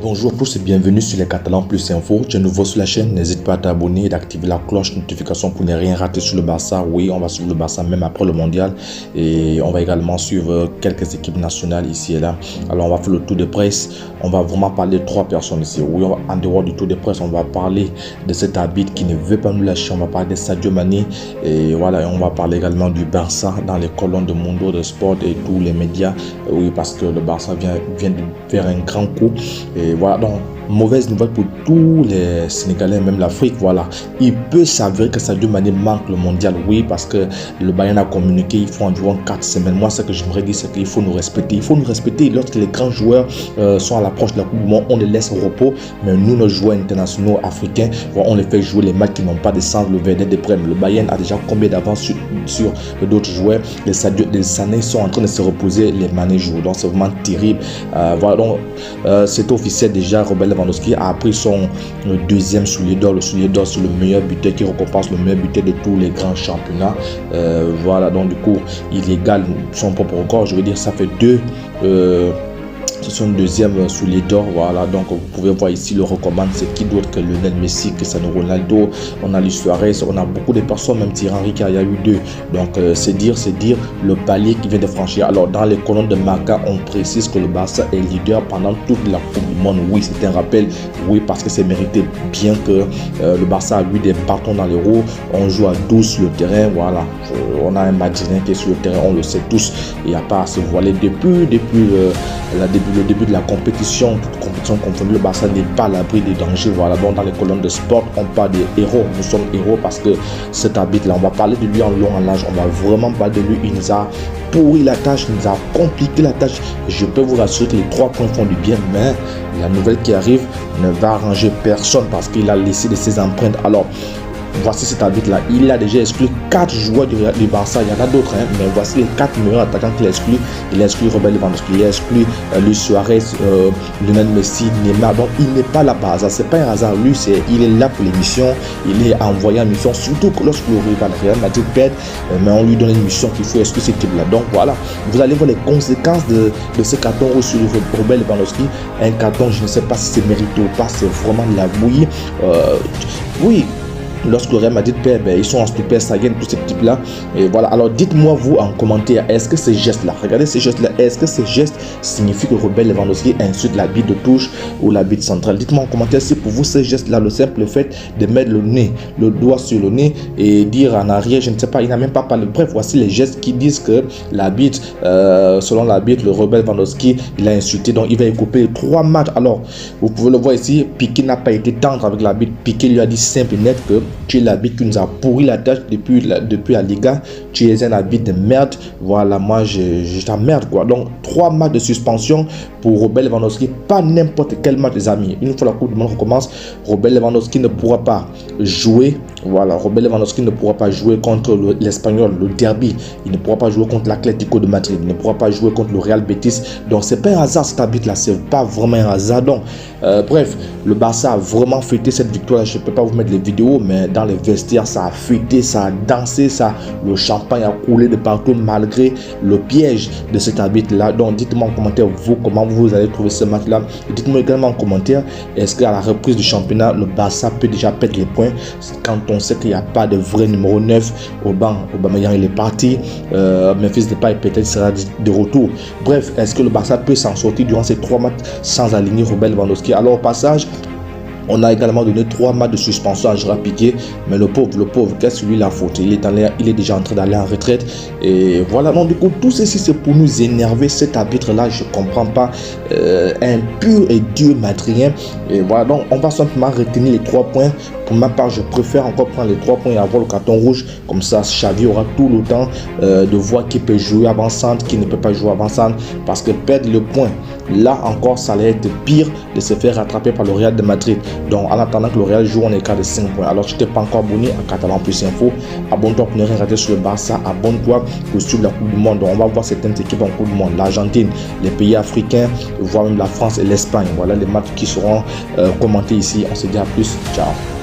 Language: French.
Bonjour à tous et bienvenue sur les Catalans Plus Info. Tu es nouveau sur la chaîne, n'hésite pas à t'abonner et d'activer la cloche notification pour ne rien rater sur le Barça. Oui, on va suivre le Barça même après le mondial et on va également suivre quelques équipes nationales ici et là. Alors on va faire le tour de presse, on va vraiment parler de 3 personnes ici. Oui, en dehors du tour de presse, on va parler de cet arbitre qui ne veut pas nous lâcher, on va parler de Sadio Mané et voilà, on va parler également du Barça dans les colonnes de Mundo de Sport et tous les médias. Oui, parce que le Barça vient de faire un grand coup. Et voilà, donc mauvaise nouvelle pour tous les Sénégalais, même l'Afrique. Voilà, il peut s'avérer que Sadio Mané manque le mondial. Oui, parce que le Bayern a communiqué, il faut environ 4 semaines. Moi, ce que j'aimerais dire, c'est qu'il faut nous respecter. Il faut nous respecter lorsque les grands joueurs sont à l'approche de la Coupe du Monde. On les laisse au repos, mais nous, nos joueurs internationaux africains, on les fait jouer les matchs qui n'ont pas de sens. Le Werder Bremen, le Bayern a déjà combien d'avance sur d'autres joueurs. Les années sont en train de se reposer, les Mané jouent. Donc, c'est vraiment terrible. Voilà, donc c'est officiel déjà. Robert Lewandowski a pris son deuxième soulier d'or, le soulier d'or sur le meilleur buteur qui récompense le meilleur buteur de tous les grands championnats. Voilà, donc du coup, il égale son propre record. Je veux dire, ça fait c'est son deuxième soulier d'or. Voilà, donc vous pouvez voir ici le recommande. C'est qui d'autre que Lionel Messi, Cristiano Ronaldo, on a Luis Suarez, on a beaucoup de personnes, même Thierry Henry, il y a eu 2. Donc c'est dire le palier qui vient de franchir. Alors dans les colonnes de Marca, on précise que le Barça est leader pendant toute la Coupe du Monde. Oui, c'est un rappel. Oui, parce que c'est mérité, bien que le Barça a eu des bâtons dans les roues. On joue à 12 sur le terrain. Voilà, on a un Madrilène qui est sur le terrain, on le sait tous. Il n'y a pas à se voiler depuis le début de la compétition, toute compétition confondue, le Barça n'est pas à l'abri des dangers. Voilà, donc dans les colonnes de sport, on parle des héros. Nous sommes héros parce que cet arbitre-là, on va parler de lui en long, en large. On va vraiment parler de lui. Il nous a pourri la tâche, il nous a compliqué la tâche. Je peux vous rassurer que les 3 points font du bien, mais la nouvelle qui arrive ne va arranger personne parce qu'il a laissé de ses empreintes. Alors, voici cet arbitre-là. Il a déjà exclu 4 joueurs du Barça. Il y en a d'autres, hein, mais voici les 4 meilleurs attaquants qu'il a exclus. Il a exclu Robert Lewandowski, il a exclu Luis Suarez, Lionel Messi, Neymar. Donc, il n'est pas là par hasard. C'est pas un hasard. Lui, il est là pour les missions. Il est envoyé en mission, surtout lorsque le Real Madrid perd. Mais on lui donne une mission qu'il faut exclure cette équipe-là. Donc, voilà. Vous allez voir les conséquences de ce carton rouge sur Robert Lewandowski. Un carton, je ne sais pas si c'est mérité ou pas. C'est vraiment de la bouillie. Oui. Lorsque le Real Madrid perd, ils sont en stupeur, ça gagne tous ces types-là. Et voilà, alors dites-moi vous en commentaire, est-ce que ces gestes-là, regardez ces gestes-là, est-ce que ces gestes signifient que Robert Lewandowski insulte l'arbitre de touche ou l'arbitre central? Dites-moi en commentaire si pour vous ces gestes-là, le simple fait de mettre le doigt sur le nez et dire en arrière, je ne sais pas, il n'a même pas parlé. Bref, voici les gestes qui disent que l'arbitre, selon l'arbitre, le Robert Lewandowski, il a insulté, donc il va couper 3 matchs. Alors, vous pouvez le voir ici, Piqué n'a pas été tendre avec l'arbitre. Piqué lui a dit simple et net que tu es l'arbitre qui nous a pourri la tâche depuis la Liga. Tu es un arbitre de merde. Voilà, moi, je t'emmerde, quoi. Donc, 3 matchs de suspension pour Robert Lewandowski. Pas n'importe quel match, les amis. Une fois la Coupe du Monde recommence, Robert Lewandowski ne pourra pas jouer. Voilà, Robert Lewandowski ne pourra pas jouer contre l'Espagnol, le derby. Il ne pourra pas jouer contre l'Atlético de Madrid. Il ne pourra pas jouer contre le Real Betis. Donc, c'est pas un hasard cet arbitre-là. C'est pas vraiment un hasard. Donc, bref, le Barça a vraiment fêté cette victoire. Je ne peux pas vous mettre les vidéos, mais dans les vestiaires, ça a fêté, ça a dansé, le champagne a coulé de partout malgré le piège de cet arbitre-là. Donc, dites-moi en commentaire, vous, comment vous allez trouver ce match-là. Dites-moi également en commentaire, est-ce qu'à la reprise du championnat, le Barça peut déjà perdre les points quand on sait qu'il n'y a pas de vrai numéro 9 au banc. Aubameyang, il est parti. Memphis Depay peut-être sera de retour. Bref, est-ce que le Barça peut s'en sortir durant ces 3 matchs sans aligner Robert Lewandowski? Alors, au passage, on a également donné 3 matchs de suspension à Gérard Piqué, mais le pauvre, qu'est-ce que lui la faute? Il est déjà en train d'aller en retraite. Et voilà, donc du coup, tout ceci c'est pour nous énerver. Cet arbitre-là, je ne comprends pas, un pur et dur madrilène. Et voilà, donc on va simplement retenir les 3 points. Pour ma part, je préfère encore prendre les 3 points et avoir le carton rouge. Comme ça, Xavi aura tout le temps de voir qui peut jouer avant-centre, qui ne peut pas jouer avant-centre. Parce que perdre le point, là encore, ça allait être pire de se faire rattraper par le Real de Madrid. Donc, en attendant que le Real joue, on est écart de 5 points. Alors, si tu n'es pas encore abonné à Catalan Plus Info, abonne-toi pour ne rien rater sur le Barça. Abonne-toi pour suivre la Coupe du Monde. Donc, on va voir certaines équipes en Coupe du Monde. L'Argentine, les pays africains, voire même la France et l'Espagne. Voilà les matchs qui seront commentés ici. On se dit à plus. Ciao.